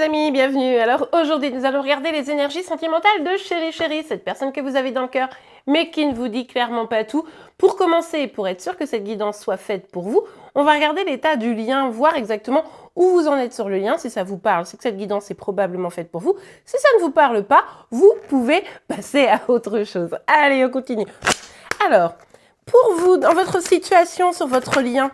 amis, bienvenue. Alors aujourd'hui nous allons regarder les énergies sentimentales de Chéri Chéri, cette personne que vous avez dans le cœur mais qui ne vous dit clairement pas tout. Pour commencer et pour être sûr que cette guidance soit faite pour vous, on va regarder l'état du lien, voir exactement où vous en êtes sur le lien. Si ça vous parle, c'est que cette guidance est probablement faite pour vous. Si ça ne vous parle pas, vous pouvez passer à autre chose. Allez, on continue. Alors, pour vous, dans votre situation sur votre lien,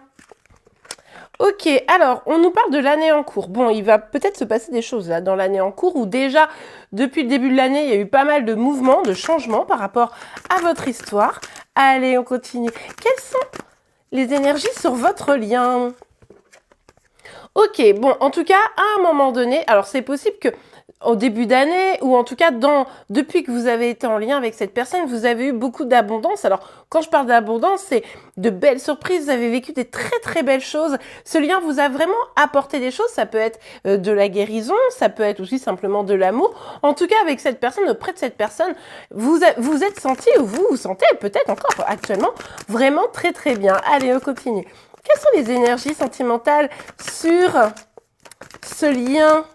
ok, alors, on nous parle de l'année en cours. Bon, il va peut-être se passer des choses là dans l'année en cours où déjà, depuis le début de l'année, il y a eu pas mal de mouvements, de changements par rapport à votre histoire. Allez, on continue. Quelles sont les énergies sur votre lien? Ok, bon, en tout cas, à un moment donné, alors c'est possible que au début d'année, ou en tout cas depuis que vous avez été en lien avec cette personne, vous avez eu beaucoup d'abondance. Alors, quand je parle d'abondance, c'est de belles surprises, vous avez vécu des très très belles choses. Ce lien vous a vraiment apporté des choses, ça peut être de la guérison, ça peut être aussi simplement de l'amour. En tout cas, avec cette personne, auprès de cette personne, vous êtes senti, ou vous vous sentez peut-être encore actuellement, vraiment très très bien. Allez, on continue. Quelles sont les énergies sentimentales sur ce lien?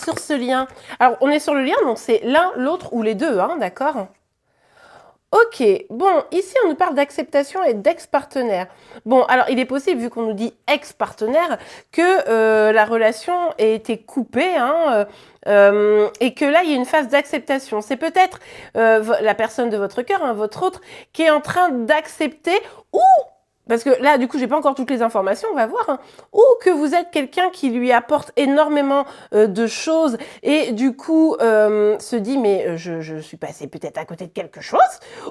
Sur ce lien. Alors, on est sur le lien, donc c'est l'un, l'autre ou les deux, hein, d'accord? Ok, bon, ici on nous parle d'acceptation et d'ex-partenaire. Bon, alors il est possible, vu qu'on nous dit ex-partenaire, que la relation ait été coupée, hein, et que là il y a une phase d'acceptation. C'est peut-être la personne de votre cœur, hein, votre autre, qui est en train d'accepter ou... Parce que là, du coup, j'ai pas encore toutes les informations, on va voir. Hein. Ou que vous êtes quelqu'un qui lui apporte énormément de choses et du coup se dit mais je suis passé peut-être à côté de quelque chose.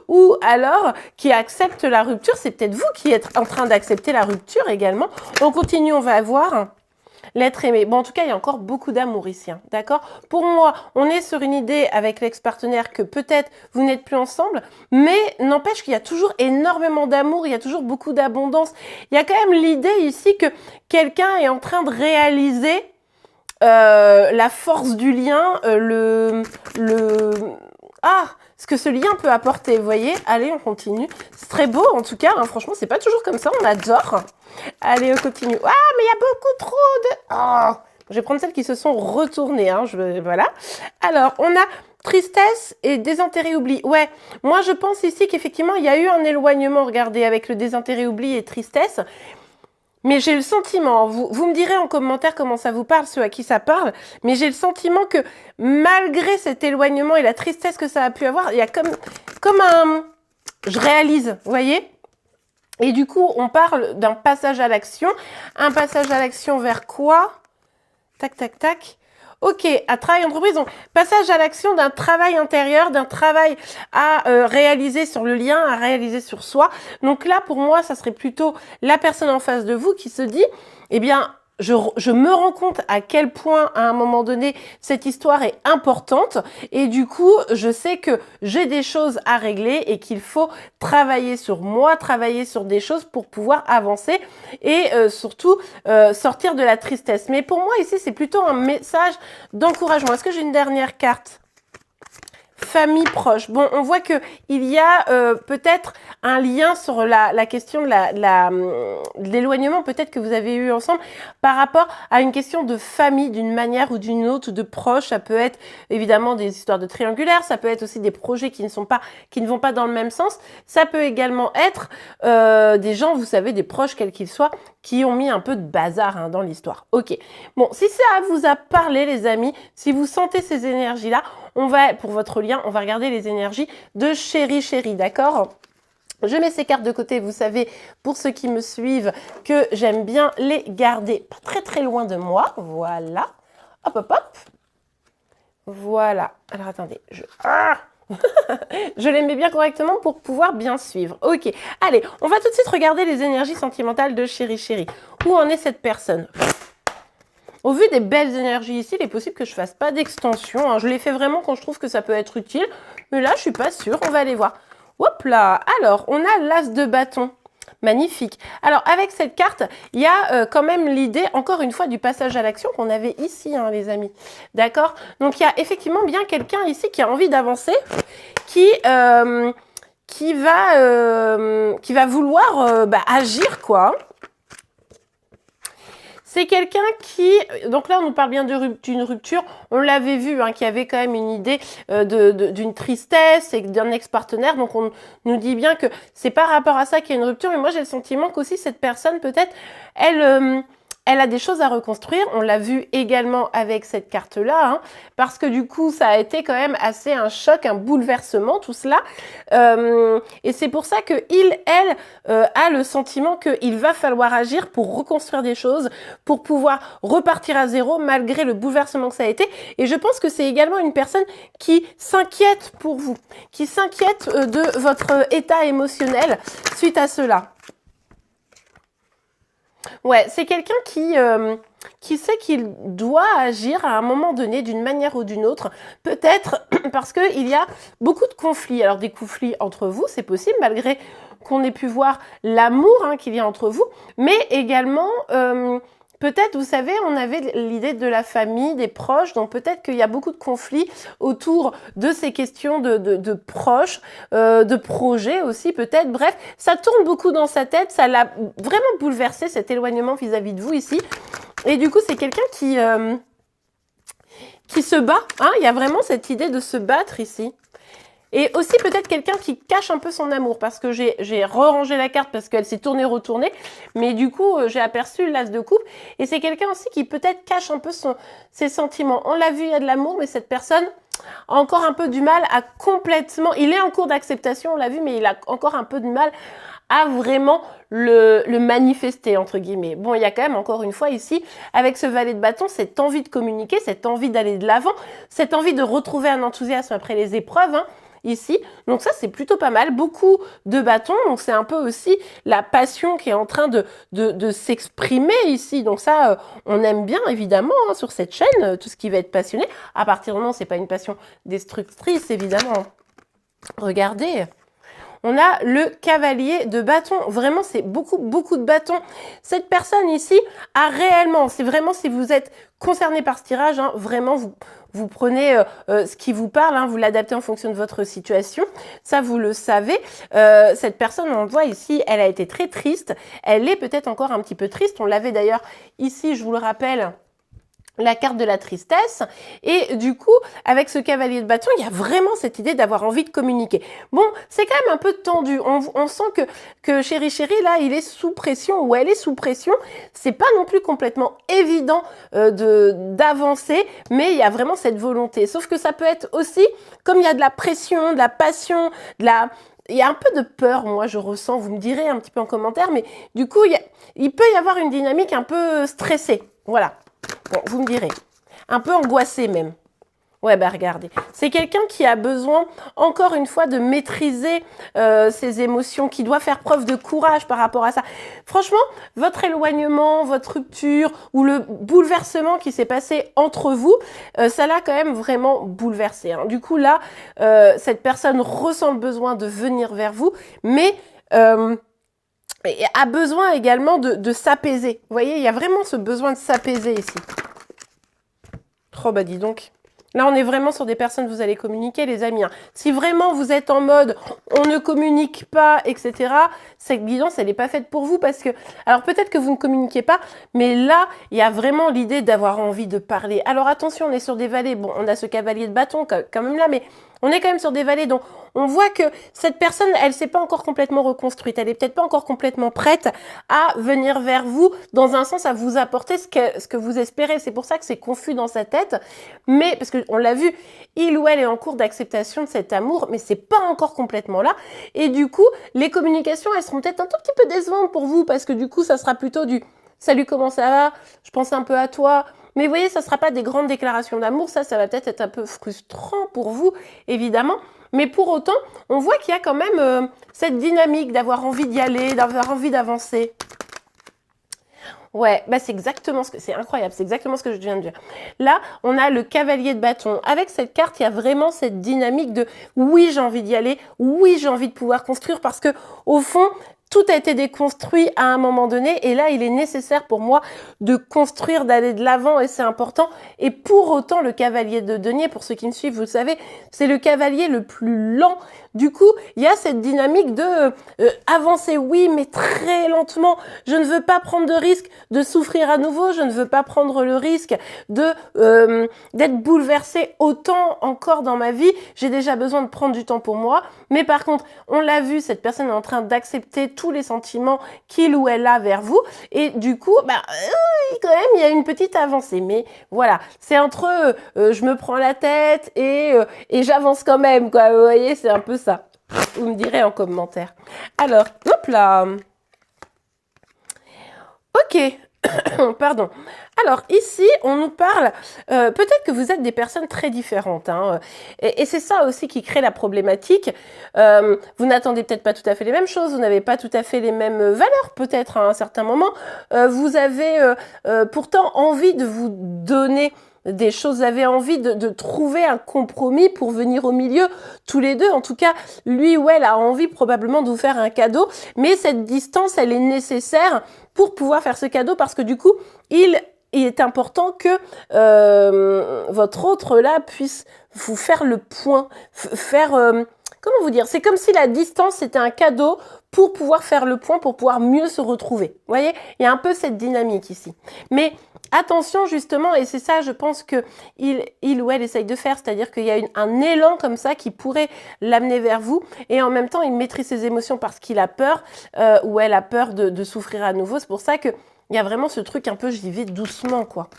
Ou alors qui accepte la rupture, c'est peut-être vous qui êtes en train d'accepter la rupture également. On continue, on va voir. L'être aimé. Bon, en tout cas, il y a encore beaucoup d'amour ici, hein, d'accord? Pour moi, on est sur une idée avec l'ex-partenaire que peut-être vous n'êtes plus ensemble, mais n'empêche qu'il y a toujours énormément d'amour, il y a toujours beaucoup d'abondance. Il y a quand même l'idée ici que quelqu'un est en train de réaliser la force du lien, ce que ce lien peut apporter, vous voyez? Allez, on continue. C'est très beau, en tout cas, hein, franchement, c'est pas toujours comme ça, on adore. Allez, on continue. Ah, mais il y a beaucoup trop de... Oh, je vais prendre celles qui se sont retournées, hein, voilà. Alors, on a tristesse et désintérêt oubli. Ouais, moi, je pense ici qu'effectivement, il y a eu un éloignement, regardez, avec le désintérêt oubli et tristesse. Mais j'ai le sentiment, vous me direz en commentaire comment ça vous parle, ceux à qui ça parle, mais j'ai le sentiment que malgré cet éloignement et la tristesse que ça a pu avoir, il y a comme un... Je réalise, vous voyez? Et du coup, on parle d'un passage à l'action. Un passage à l'action vers quoi? Tac, tac, tac. Ok, à travail entreprise, donc passage à l'action d'un travail intérieur, d'un travail à réaliser sur le lien, à réaliser sur soi. Donc là, pour moi, ça serait plutôt la personne en face de vous qui se dit, eh bien, je me rends compte à quel point, à un moment donné, cette histoire est importante et du coup, je sais que j'ai des choses à régler et qu'il faut travailler sur moi, travailler sur des choses pour pouvoir avancer et surtout sortir de la tristesse. Mais pour moi, ici, c'est plutôt un message d'encouragement. Est-ce que j'ai une dernière carte ? Famille proche. Bon, on voit que il y a peut-être un lien sur la question de l'éloignement peut-être que vous avez eu ensemble par rapport à une question de famille d'une manière ou d'une autre, ou de proche. Ça peut être évidemment des histoires de triangulaire, ça peut être aussi des projets qui ne vont pas dans le même sens. Ça peut également être des gens, vous savez, des proches quels qu'ils soient, qui ont mis un peu de bazar hein, dans l'histoire. Ok. Bon, si ça vous a parlé, les amis, si vous sentez ces énergies-là, on va, pour votre lien, on va regarder les énergies de Chéri Chéri, d'accord? Je mets ces cartes de côté, vous savez, pour ceux qui me suivent, que j'aime bien les garder pas très très loin de moi. Voilà. Hop, hop, hop. Voilà. Alors, attendez. Je les mets bien correctement pour pouvoir bien suivre. Ok. Allez, on va tout de suite regarder les énergies sentimentales de Chéri Chéri. Où en est cette personne ? Au vu des belles énergies ici, il est possible que je fasse pas d'extension. Hein. Je les fais vraiment quand je trouve que ça peut être utile. Mais là, je suis pas sûre. On va aller voir. Hop là. Alors, on a l'as de bâton. Magnifique. Alors, avec cette carte, il y a quand même l'idée, encore une fois, du passage à l'action qu'on avait ici, hein, les amis. D'accord? Donc, il y a effectivement bien quelqu'un ici qui a envie d'avancer, qui va vouloir agir, quoi. C'est quelqu'un qui, donc là on nous parle bien d'une rupture, on l'avait vu, hein, qui avait quand même une idée d'une tristesse et d'un ex-partenaire, donc on nous dit bien que c'est par rapport à ça qu'il y a une rupture, mais moi j'ai le sentiment qu'aussi cette personne peut-être, elle a des choses à reconstruire. On l'a vu également avec cette carte-là, hein, parce que du coup, ça a été quand même assez un choc, un bouleversement, tout cela. Et c'est pour ça que elle, a le sentiment qu'il va falloir agir pour reconstruire des choses, pour pouvoir repartir à zéro malgré le bouleversement que ça a été. Et je pense que c'est également une personne qui s'inquiète pour vous, qui s'inquiète de votre état émotionnel suite à cela. Ouais, c'est quelqu'un qui sait qu'il doit agir à un moment donné d'une manière ou d'une autre, peut-être parce qu'il y a beaucoup de conflits. Alors des conflits entre vous, c'est possible malgré qu'on ait pu voir l'amour, hein, qu'il y a entre vous, mais également peut-être, vous savez, on avait l'idée de la famille, des proches, donc peut-être qu'il y a beaucoup de conflits autour de ces questions de proches, de projets aussi peut-être. Bref, ça tourne beaucoup dans sa tête, ça l'a vraiment bouleversé cet éloignement vis-à-vis de vous ici. Et du coup, c'est quelqu'un qui se bat, hein, il y a vraiment cette idée de se battre ici. Et aussi peut-être quelqu'un qui cache un peu son amour, parce que j'ai re-rangé la carte parce qu'elle s'est tournée, retournée, mais du coup j'ai aperçu l'as de coupe, et c'est quelqu'un aussi qui peut-être cache un peu ses sentiments. On l'a vu, il y a de l'amour, mais cette personne a encore un peu du mal à complètement, il est en cours d'acceptation, on l'a vu, mais il a encore un peu de mal à vraiment le manifester, entre guillemets. Bon, il y a quand même, encore une fois, ici, avec ce valet de bâton, cette envie de communiquer, cette envie d'aller de l'avant, cette envie de retrouver un enthousiasme après les épreuves, hein, ici. Donc ça, c'est plutôt pas mal. Beaucoup de bâtons, donc c'est un peu aussi la passion qui est en train de s'exprimer ici. Donc ça, on aime bien, évidemment, hein, sur cette chaîne, tout ce qui va être passionné. À partir du moment où c'est pas une passion destructrice, évidemment. Regardez. On a le cavalier de bâton. Vraiment, c'est beaucoup de bâtons. Cette personne ici a réellement, c'est vraiment si vous êtes concerné par ce tirage, hein, vraiment, vous prenez ce qui vous parle, hein, vous l'adaptez en fonction de votre situation. Ça, vous le savez. Cette personne, on le voit ici, elle a été très triste. Elle est peut-être encore un petit peu triste. On l'avait d'ailleurs ici, je vous le rappelle, la carte de la tristesse, et du coup, avec ce cavalier de bâton, il y a vraiment cette idée d'avoir envie de communiquer. Bon, c'est quand même un peu tendu, on sent que Chéri, là, il est sous pression, ou elle est sous pression, c'est pas non plus complètement évident d'avancer, mais il y a vraiment cette volonté, sauf que ça peut être aussi, comme il y a de la pression, de la passion, il y a un peu de peur, moi je ressens, vous me direz un petit peu en commentaire, mais du coup, il peut y avoir une dynamique un peu stressée, voilà. Bon, vous me direz. Un peu angoissé même. Ouais, bah regardez. C'est quelqu'un qui a besoin, encore une fois, de maîtriser ses émotions, qui doit faire preuve de courage par rapport à ça. Franchement, votre éloignement, votre rupture ou le bouleversement qui s'est passé entre vous, ça l'a quand même vraiment bouleversé, hein. Du coup, là, cette personne ressent le besoin de venir vers vous, mais a besoin également de s'apaiser. Vous voyez, il y a vraiment ce besoin de s'apaiser ici. Oh bah dis donc. Là, on est vraiment sur des personnes, vous allez communiquer, les amis, hein. Si vraiment vous êtes en mode on ne communique pas, etc., cette guidance, elle n'est pas faite pour vous parce que, alors peut-être que vous ne communiquez pas, mais là, il y a vraiment l'idée d'avoir envie de parler. Alors attention, on est sur des valets, bon, on a ce cavalier de bâton quand même là, mais on est quand même sur des valets, donc on voit que cette personne, elle s'est pas encore complètement reconstruite, elle est peut-être pas encore complètement prête à venir vers vous, dans un sens à vous apporter ce que vous espérez. C'est pour ça que c'est confus dans sa tête, mais parce qu'on l'a vu, il ou elle est en cours d'acceptation de cet amour, mais c'est pas encore complètement là. Et du coup, les communications, elles seront peut-être un tout petit peu décevantes pour vous, parce que du coup, ça sera plutôt du « Salut, comment ça va? Je pense un peu à toi ». Mais vous voyez, ça ne sera pas des grandes déclarations d'amour, ça va peut-être être un peu frustrant pour vous, évidemment. Mais pour autant, on voit qu'il y a quand même cette dynamique d'avoir envie d'y aller, d'avoir envie d'avancer. Ouais, bah c'est exactement ce que... C'est incroyable, c'est exactement ce que je viens de dire. Là, on a le cavalier de bâton. Avec cette carte, il y a vraiment cette dynamique de « oui, j'ai envie d'y aller, oui, j'ai envie de pouvoir construire » parce que, au fond, tout a été déconstruit à un moment donné et là, il est nécessaire pour moi de construire, d'aller de l'avant et c'est important. Et pour autant, le cavalier de denier, pour ceux qui me suivent, vous le savez, c'est le cavalier le plus lent. Du coup, il y a cette dynamique de avancer, oui, mais très lentement. Je ne veux pas prendre de risque de souffrir à nouveau. Je ne veux pas prendre le risque de d'être bouleversée autant encore dans ma vie. J'ai déjà besoin de prendre du temps pour moi. Mais par contre, on l'a vu, cette personne est en train d'accepter tous les sentiments qu'il ou elle a vers vous. Et du coup, quand même, il y a une petite avancée. Mais voilà, c'est entre je me prends la tête et j'avance quand même, quoi. Vous voyez, c'est un peu ça. Vous me direz en commentaire. Alors, hop là. Ok. Pardon. Alors ici, on nous parle, peut-être que vous êtes des personnes très différentes, hein, et c'est ça aussi qui crée la problématique. Vous n'attendez peut-être pas tout à fait les mêmes choses, vous n'avez pas tout à fait les mêmes valeurs peut-être à un certain moment. Vous avez pourtant envie de vous donner des choses, vous avez envie de trouver un compromis pour venir au milieu tous les deux. En tout cas, lui ou elle a envie probablement de vous faire un cadeau, mais cette distance, elle est nécessaire pour pouvoir faire ce cadeau parce que du coup, il est important que votre autre là puisse vous faire le point, faire comment vous dire, c'est comme si la distance c'était un cadeau pour pouvoir faire le point, pour pouvoir mieux se retrouver. Vous voyez, il y a un peu cette dynamique ici. Mais attention justement, et c'est ça je pense que il ou elle essaye de faire, c'est-à-dire qu'il y a un élan comme ça qui pourrait l'amener vers vous et en même temps il maîtrise ses émotions parce qu'il a peur ou elle a peur de souffrir à nouveau. C'est pour ça que il y a vraiment ce truc un peu j'y vais doucement quoi.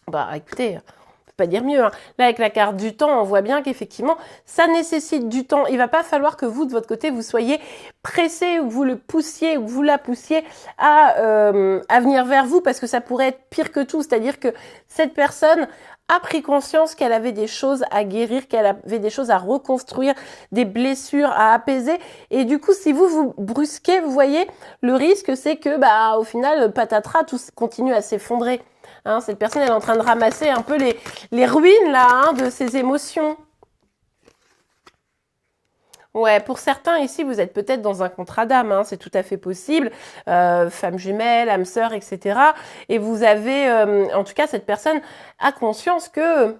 Bah écoutez, on peut pas dire mieux, hein. Là avec la carte du temps, on voit bien qu'effectivement ça nécessite du temps. Il va pas falloir que vous de votre côté vous soyez pressé ou vous le poussiez ou vous la poussiez à venir vers vous parce que ça pourrait être pire que tout. C'est-à-dire que cette personne a pris conscience qu'elle avait des choses à guérir, qu'elle avait des choses à reconstruire, des blessures à apaiser. Et du coup, si vous vous brusquez, vous voyez, le risque, c'est que, au final, patatras, tout continue à s'effondrer. Hein, cette personne, elle est en train de ramasser un peu les ruines, là, hein, de ses émotions. Ouais, pour certains ici, vous êtes peut-être dans un contrat d'âme, hein, c'est tout à fait possible, femme jumelle, âme sœur, etc. Et vous avez, en tout cas, cette personne a conscience que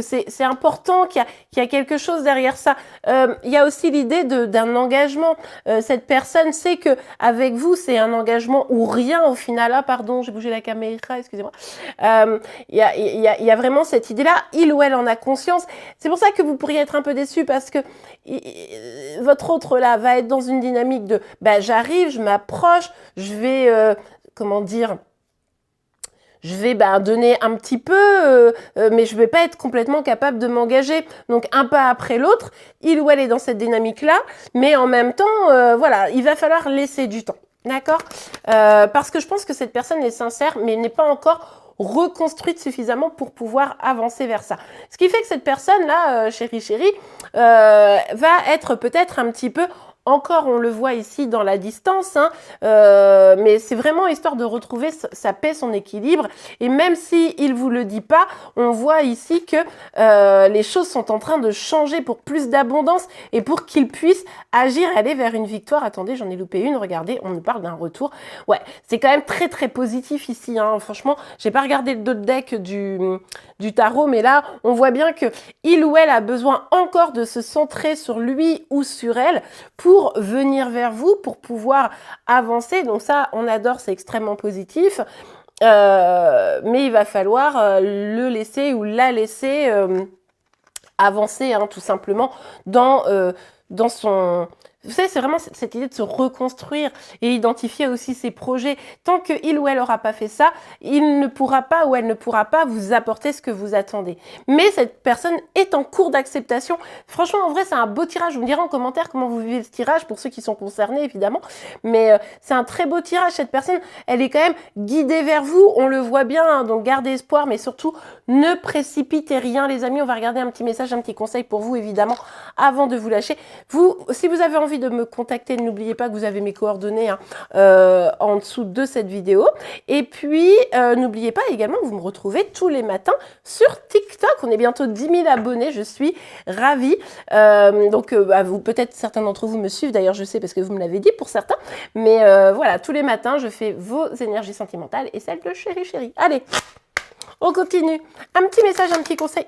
c'est important, qu'il y a quelque chose derrière ça. Il y a aussi l'idée d'un engagement. Cette personne sait que avec vous, c'est un engagement ou rien au final. Ah, pardon, j'ai bougé la caméra, excusez-moi. Il y a vraiment cette idée-là. Il ou elle en a conscience. C'est pour ça que vous pourriez être un peu déçu parce que votre autre là va être dans une dynamique de j'arrive, je m'approche, je vais comment dire, je vais donner un petit peu, mais je vais pas être complètement capable de m'engager. Donc un pas après l'autre, il ou elle est dans cette dynamique-là, mais en même temps, voilà, il va falloir laisser du temps, d'accord, parce que je pense que cette personne est sincère, mais n'est pas encore reconstruite suffisamment pour pouvoir avancer vers ça. Ce qui fait que cette personne-là, chérie, va être peut-être un petit peu encore, on le voit ici dans la distance, hein, mais c'est vraiment histoire de retrouver sa paix, son équilibre. Et même si il vous le dit pas, on voit ici que les choses sont en train de changer pour plus d'abondance et pour qu'il puisse agir, aller vers une victoire. Attendez, j'en ai loupé une. Regardez, on nous parle d'un retour. Ouais, c'est quand même très très positif ici. Hein. Franchement, j'ai pas regardé le deck du tarot, mais là, on voit bien que il ou elle a besoin encore de se centrer sur lui ou sur elle pour venir vers vous, pour pouvoir avancer. Donc ça, on adore, c'est extrêmement positif. Mais il va falloir le laisser ou la laisser avancer, hein, tout simplement, dans son... Vous savez, c'est vraiment cette idée de se reconstruire et identifier aussi ses projets. Tant que il ou elle n'aura pas fait ça, il ne pourra pas ou elle ne pourra pas vous apporter ce que vous attendez. Mais cette personne est en cours d'acceptation. Franchement, en vrai, c'est un beau tirage. Vous me direz en commentaire comment vous vivez ce tirage pour ceux qui sont concernés, évidemment. Mais c'est un très beau tirage. Cette personne, elle est quand même guidée vers vous. On le voit bien, hein, donc gardez espoir, mais surtout, ne précipitez rien, les amis. On va regarder un petit message, un petit conseil pour vous, évidemment, avant de vous lâcher. Vous, si vous avez envie envie de me contacter, n'oubliez pas que vous avez mes coordonnées hein, en dessous de cette vidéo. Et puis, n'oubliez pas également que vous me retrouvez tous les matins sur TikTok. On est bientôt 10 000 abonnés, je suis ravie. Vous, peut-être certains d'entre vous me suivent, d'ailleurs je sais parce que vous me l'avez dit pour certains. Mais voilà, tous les matins, je fais vos énergies sentimentales et celles de chéri chéri. Allez, on continue. Un petit message, un petit conseil.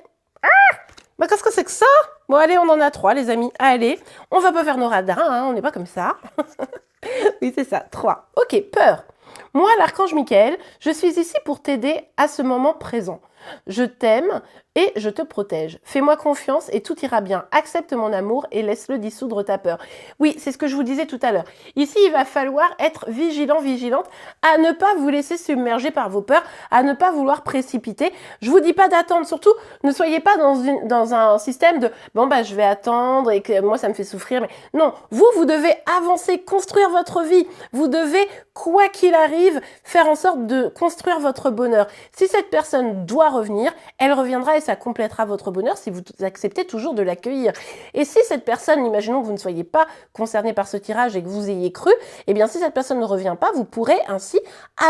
Bah, qu'est-ce que c'est que ça? Bon, allez, on en a 3, les amis. Allez, on va pas faire nos radins, hein, on n'est pas comme ça. Oui, c'est ça, 3. Ok, peur. Moi, l'archange Michael, je suis ici pour t'aider à ce moment présent. Je t'aime et je te protège. Fais-moi confiance et tout ira bien. Accepte mon amour et laisse-le dissoudre ta peur. Oui, c'est ce que je vous disais tout à l'heure. Ici, il va falloir être vigilant, vigilante, à ne pas vous laisser submerger par vos peurs, à ne pas vouloir précipiter. Je vous dis pas d'attendre, surtout, ne soyez pas dans un système de « bon, bah, je vais attendre et que moi, ça me fait souffrir. » Mais non, vous devez avancer, construire votre vie. Vous devez, quoi qu'il arrive, faire en sorte de construire votre bonheur. Si cette personne doit revenir, elle reviendra et ça complétera votre bonheur si vous acceptez toujours de l'accueillir. Et si cette personne, imaginons que vous ne soyez pas concerné par ce tirage et que vous ayez cru, eh bien si cette personne ne revient pas, vous pourrez ainsi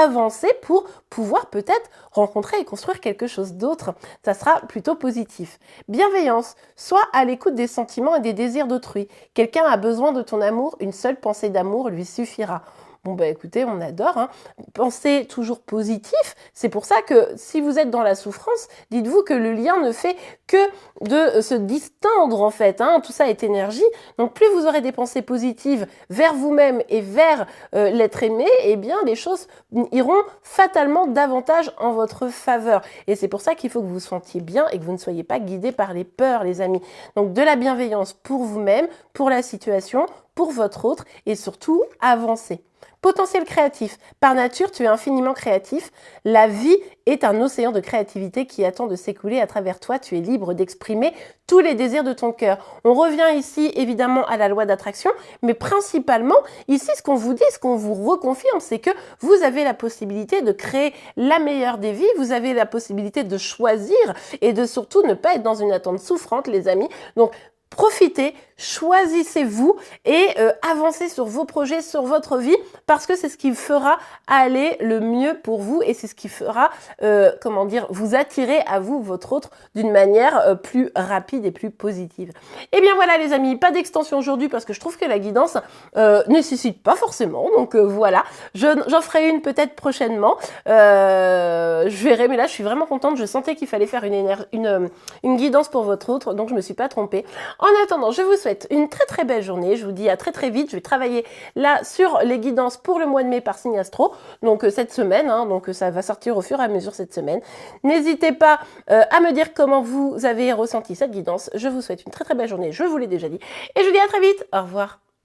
avancer pour pouvoir peut-être rencontrer et construire quelque chose d'autre. Ça sera plutôt positif. Bienveillance, sois à l'écoute des sentiments et des désirs d'autrui. Quelqu'un a besoin de ton amour, une seule pensée d'amour lui suffira. Bon, bah écoutez, on adore. Hein. Pensez toujours positif. C'est pour ça que si vous êtes dans la souffrance, dites-vous que le lien ne fait que de se distendre en fait. Hein. Tout ça est énergie. Donc plus vous aurez des pensées positives vers vous-même et vers l'être aimé, eh bien les choses iront fatalement davantage en votre faveur. Et c'est pour ça qu'il faut que vous vous sentiez bien et que vous ne soyez pas guidés par les peurs, les amis. Donc de la bienveillance pour vous-même, pour la situation, pour votre autre et surtout avancer. Potentiel créatif. Par nature, tu es infiniment créatif. La vie est un océan de créativité qui attend de s'écouler à travers toi. Tu es libre d'exprimer tous les désirs de ton cœur. On revient ici évidemment à la loi d'attraction, mais principalement ici ce qu'on vous dit, ce qu'on vous reconfirme, c'est que vous avez la possibilité de créer la meilleure des vies. Vous avez la possibilité de choisir et de surtout ne pas être dans une attente souffrante, les amis. Donc, profitez, choisissez-vous et avancez sur vos projets, sur votre vie, parce que c'est ce qui fera aller le mieux pour vous et c'est ce qui fera, vous attirer à vous, votre autre, d'une manière plus rapide et plus positive. Et bien voilà les amis, pas d'extension aujourd'hui parce que je trouve que la guidance nécessite pas forcément, donc voilà, j'en ferai une peut-être prochainement, je verrai, mais là je suis vraiment contente, je sentais qu'il fallait faire une guidance pour votre autre, donc je me suis pas trompée. En attendant, je vous souhaite une très très belle journée. Je vous dis à très très vite. Je vais travailler là sur les guidances pour le mois de mai par signe astro. Donc cette semaine, hein, donc ça va sortir au fur et à mesure cette semaine. N'hésitez pas à me dire comment vous avez ressenti cette guidance. Je vous souhaite une très très belle journée. Je vous l'ai déjà dit. Et je vous dis à très vite. Au revoir.